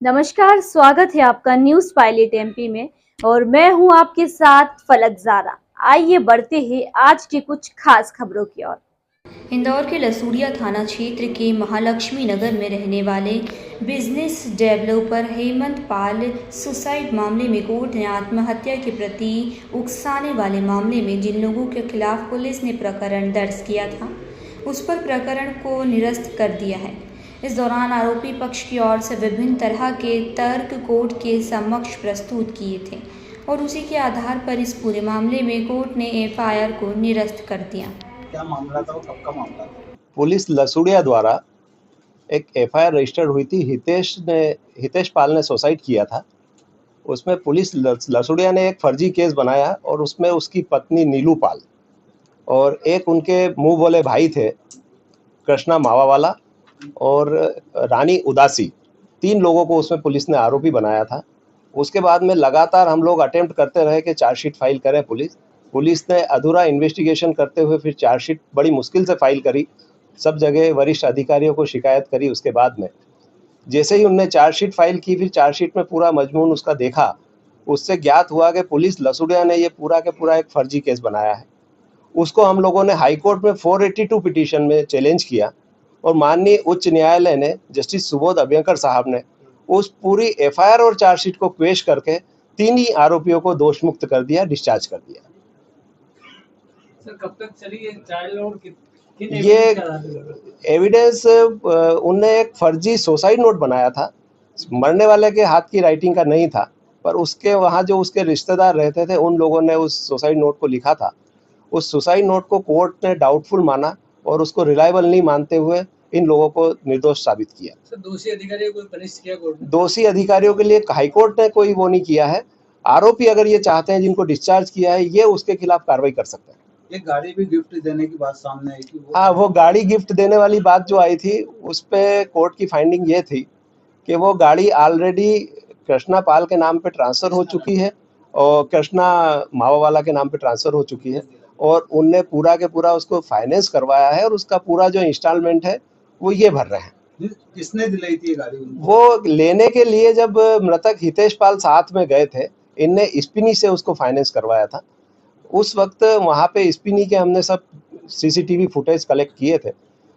नमस्कार, स्वागत है आपका न्यूज पायलट एमपी में। और मैं हूं आपके साथ फलक ज़ारा। आइए बढ़ते हैं आज की कुछ खास खबरों की ओर। इंदौर के लसूड़िया थाना क्षेत्र के महालक्ष्मी नगर में रहने वाले बिजनेस डेवलपर हेमंत पाल सुसाइड मामले में कोर्ट ने आत्महत्या के प्रति उकसाने वाले मामले में जिन लोगों के खिलाफ पुलिस ने प्रकरण दर्ज किया था उस पर प्रकरण को निरस्त कर दिया है। इस दौरान आरोपी पक्ष की ओर से विभिन्न तरह के तर्क कोर्ट के समक्ष प्रस्तुत किए थे और उसी के आधार पर इस पूरे मामले में कोर्ट ने एफआईआर को निरस्त कर दिया। क्या मामला था, वो कब का मामला था? पुलिस लसूड़िया द्वारा एक एफआईआर रजिस्टर्ड हुई थी। हितेश पाल ने सुसाइड किया था। उसमें पुलिस लसूड़िया ने एक फर्जी केस बनाया और उसमें उसकी पत्नी नीलू पाल और एक उनके मुंह बोले भाई थे कृष्णा मावावाला और रानी उदासी, 3 लोगों को उसमें पुलिस ने आरोपी बनाया था। उसके बाद में लगातार हम लोग अटेम्प्ट करते रहे कि चार्जशीट फाइल करें। पुलिस ने अधूरा इन्वेस्टिगेशन करते हुए फिर चार्जशीट बड़ी मुश्किल से फाइल करी। सब जगह वरिष्ठ अधिकारियों को शिकायत करी। उसके बाद में जैसे ही उनने चार्जशीट फाइल की, फिर चार्जशीट में पूरा मजमून उसका देखा, उससे ज्ञात हुआ कि पुलिस लसूड़िया ने ये पूरा के पूरा एक फर्जी केस बनाया है। उसको हम लोगों ने हाई कोर्ट में 482 पिटीशन में चैलेंज किया और माननीय उच्च न्यायालय ने जस्टिस सुबोध अभ्यंकर साहब ने उस पूरी एफआईआर और चार्जशीट को पेश करके 3 ही आरोपियों को दोष मुक्त कर दिया, डिस्चार्ज कर दिया। सर, कब तक चली ये ट्रायल और किन ये एविडेंस उनने एक फर्जी सुसाइड नोट बनाया था। मरने वाले के हाथ की राइटिंग का नहीं था, पर उसके वहाँ जो उसके रिश्तेदार रहते थे उन लोगों ने उस सुसाइड नोट को लिखा था। उस सुसाइड नोट को कोर्ट ने डाउटफुल माना और उसको रिलायबल नहीं मानते हुए इन लोगों को निर्दोष साबित किया। सर, दोषी अधिकारियों को पनिश किया कोर्ट ने? दोषी अधिकारियों के लिए हाईकोर्ट ने कोई वो नहीं किया है। आरोपी अगर ये चाहते हैं जिनको डिस्चार्ज किया है, ये उसके खिलाफ कार्रवाई कर सकते हैं। एक गाड़ी भी गिफ्ट देने की बात सामने आई थी। हाँ, वो गाड़ी गिफ्ट देने वाली बात जो आई थी, उस पे कोर्ट की फाइंडिंग ये थी कि वो गाड़ी ऑलरेडी कृष्णा पाल के नाम पे ट्रांसफर हो चुकी है और कृष्णा मावावाला के नाम पे ट्रांसफर हो चुकी है और उनने पूरा के पूरा उसको फाइनेंस करवाया है और उसका पूरा जो इंस्टॉलमेंट है वो ये भर रहे हैं। किसने दिलाई थी ये गाड़ी उनको? वो लेने के लिए जब मृतक हितेश पाल साथ में गए थे, इनने स्पिनी से उसको फाइनेंस करवाया था। उस वक्त वहाँ पे स्पिनी के हमने सब सीसीटीवी फुटेज कलेक्ट किए थे।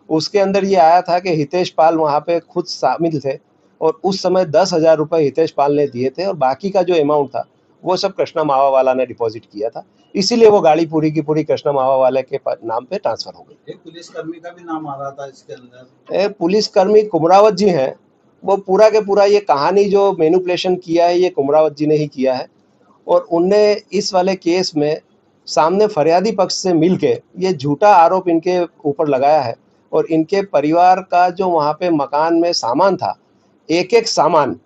उसके अंदर ये आया था कि हितेश पाल वहाँ पे खुद शामिल थे और उस समय 10,000 रुपये हितेश पाल ने दिए थे और बाकी का जो अमाउंट था वो सब कृष्णा मावावाला ने डिपॉजिट किया था। इसीलिए वो गाड़ी पूरी की पूरी कृष्णा मावावाला के नाम पे ट्रांसफर हो गई। एक पुलिसकर्मी का भी नाम आ रहा था इसके अंदर। पुलिसकर्मी कुमरावत जी हैं, वो पूरा के पूरा ये कहानी जो मैनिपुलेशन किया है ये कुमरावत जी ने ही किया है और उनने इस वाले केस में सामने फरियादी पक्ष से मिलके ये झूठा आरोप इनके ऊपर लगाया है और इनके परिवार का जो वहाँ पे मकान में सामान था, एक सामान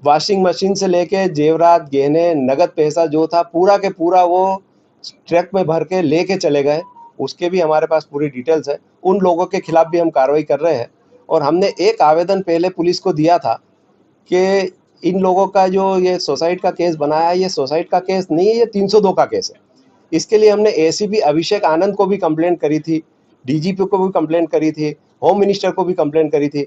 वॉशिंग मशीन से लेके जेवरात, गहने, नगद पैसा जो था पूरा के पूरा वो ट्रक में भर के लेके चले गए। उसके भी हमारे पास पूरी डिटेल्स है। उन लोगों के खिलाफ भी हम कार्रवाई कर रहे हैं और हमने एक आवेदन पहले पुलिस को दिया था कि इन लोगों का जो ये सुसाइड का केस बनाया है, ये सुसाइड का केस नहीं है, ये 302 का केस है। इसके लिए हमने एसीपी अभिषेक आनंद को भी कंप्लेंट करी थी, डीजीपी को भी कंप्लेंट करी थी, होम मिनिस्टर को भी कंप्लेंट करी थी।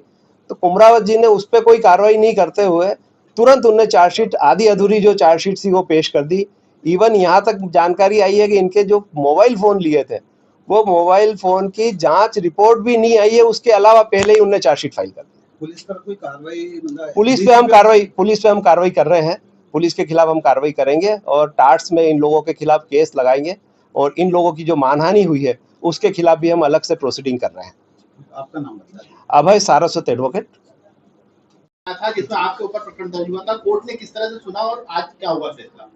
तो कुमरावत जी ने उस पर कोई कार्रवाई नहीं करते हुए तुरंत उनने चार्जशीट आधी अधूरी जो चार्जशीट थी वो पेश कर दी। इवन यहाँ तक जानकारी आई है कि इनके जो मोबाइल फ़ोन लिए थे वो मोबाइल फ़ोन की जाँच रिपोर्ट भी नहीं आई है। उसके अलावा पहले ही उनने चार्जशीट फाइल कर दी। पुलिस पर कोई कार्रवाई मतलब पुलिस पे हम कार्रवाई कर रहे हैं। पुलिस के खिलाफ हम कार्रवाई करेंगे और टार्ट्स में इन लोगों के खिलाफ केस लगाएंगे और इन लोगों की जो मानहानि हुई है उसके खिलाफ भी हम अलग से प्रोसीडिंग कर रहे हैं। आपका नाम बताइए। अभय सारस्वत एडवोकेट। था जिसमें आपके ऊपर प्रकरण दर्ज हुआ था, कोर्ट ने किस तरह से सुना और आज क्या हुआ फैसला?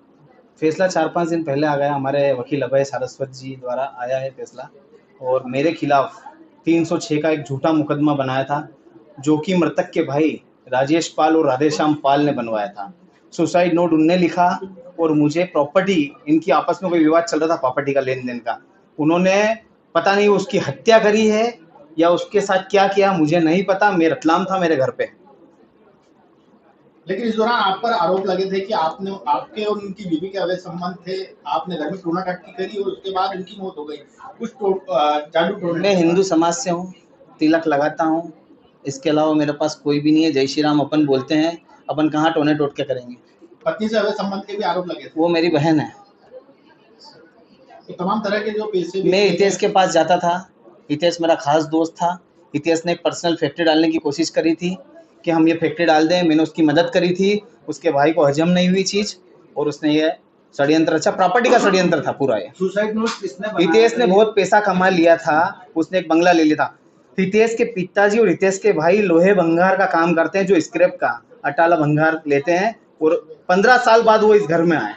फैसला 4-5 दिन पहले आ गया। हमारे वकील अभय सारस्वत जी द्वारा आया है फैसला और मेरे खिलाफ 306 का एक झूठा मुकदमा बनाया था जो कि मृतक के भाई राजेश पाल और राधेश्याम पाल ने बनवाया था। सुसाइड नोट उनने लिखा और मुझे प्रॉपर्टी, इनकी आपस में कोई विवाद चल रहा था प्रॉपर्टी का, लेन देन का, उन्होंने पता नहीं उसकी हत्या करी है या उसके साथ क्या किया मुझे नहीं पता। मैं रतलाम था मेरे घर पे। लेकिन इस दौरान आप पर आरोप लगे थे कि आपके और उनकी बीवी के अवैध संबंध थे, आपने घर में टोना टट्टी करी और उसके बाद उनकी मौत हो गई। कुछ जादू टोने। मैं हिंदू समाज से हूँ, तिलक लगाता हूँ, इसके अलावा मेरे पास कोई भी नहीं है। जय श्री राम अपन बोलते हैं अपन कहाँ टोने टोट के करेंगे। पत्नी से अवैध संबंध के भी आरोप लगे थे। वो मेरी बहन है। तो तमाम तरह के जो पैसे मैं हितेश के पास जाता था, हितेश मेरा खास दोस्त था। हितेश ने एक पर्सनल फैक्ट्री डालने की कोशिश करी थी कि हम ये फैक्ट्री डाल दें, मैंने उसकी मदद करी थी। उसके भाई को हजम नहीं हुई चीज़ और उसने ये षड्यंत्र, अच्छा प्रॉपर्टी का षड्यंत्र था पूरा ये। सुसाइड नोट किसने बनाया? हितेश ने बहुत पैसा कमा लिया था, उसने एक बंगला ले लिया था। हितेश के पिताजी और हितेश के भाई लोहे भंगार का काम करते हैं, जो स्क्रैप का अटाला भंगार लेते हैं, और 15 साल बाद वो इस घर में आए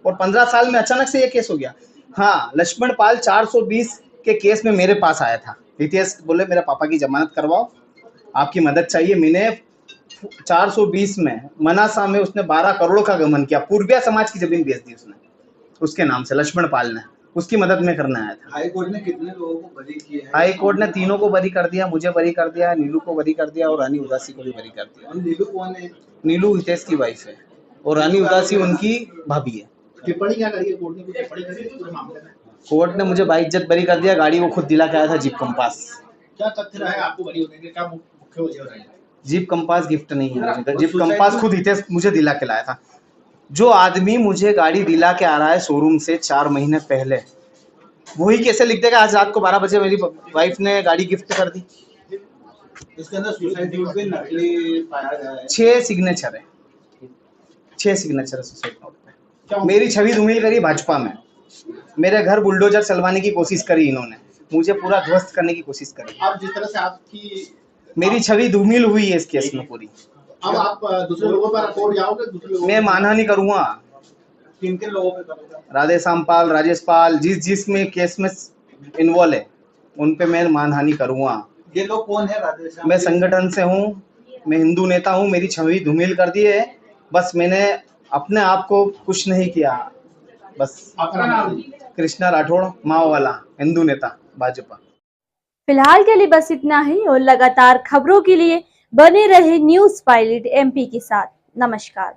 और 15 साल में अचानक से ये केस हो गया। हाँ, लक्ष्मण पाल 420 के केस में मेरे पास आया था। हितेश बोले मेरे पापा की जमानत करवाओ, आपकी मदद चाहिए। मैंने 420 में मनासा में उसने 12 करोड़ का गमन किया, पूर्विया समाज की जमीन बेच दी उसने उसके नाम से, लक्ष्मण पाल ने। उसकी मदद में करने आया था। हाई कोर्ट ने कितने लोगों को बरी किया है? हाई कोर्ट ने 3 को बरी कर दिया, मुझे बरी कर दिया, नीलू को बरी कर दिया और रानी उदासी को भी बरी कर दिया। और नीलू कौन है? नीलू हितेश की वाइफ है और रानी उदासी उनकी भाभी है। टिप्पणी क्या करी है कोर्ट ने, कुछ टिप्पणी करी है पूरे मामले में? कोर्ट ने मुझे बाइज्जत बरी कर दिया, गाड़ी वो खुद दिला के आया था, जीप कंपास। क्या तथ्य रहा है आपको बरी होने के, क्या मुख्य वजह रही? जीप कंपास गिफ्ट नहीं है मुझे, जीप कंपास खुद हितेश मुझे दिला के लाया था। जो आदमी मुझे गाड़ी दिला के आ रहा है शोरूम से 4 महीने पहले, वही कैसे लिख देगा आज रात को 12 बजे मेरी वाइफ ने गाड़ी गिफ्ट कर दी। इसके अंदर सुसाइड नोट भी नकली पाया गया है। 6 सिग्नेचर है, 6 सिग्नेचर है सुसाइड नोट क्या पे। मेरी छवि धूमिल करी भाजपा में, मेरे घर बुलडोजर चलवाने की कोशिश करी इन्होंने, मुझे पूरा ध्वस्त करने की कोशिश करी। अब जिस तरह से आपकी मेरी छवि धूमिल हुई है इस केस में पूरी। अब आप दूसरे लोगों पर कोर्ट जाओगे? दूसरे लोगों मैं मानहानि करूंगा। किन किन लोगों पे करोगे? राधेश्याम पाल, राजेश पाल, जिस में केस में इन्वॉल्व है उन पे मैं मानहानि करूंगा। ये लोग कौन है? राधेश्याम? मैं संगठन से हूँ, मैं हिंदू नेता हूँ, मेरी छवि धूमिल कर दी है। बस मैंने अपने आप को कुछ नहीं किया, बस। आपका नाम? कृष्णा राठौड़, माओ वाला, हिंदू नेता, भाजपा। फिलहाल के लिए बस इतना ही और लगातार खबरों के लिए बने रहे न्यूज़ पायलट एमपी के साथ। नमस्कार।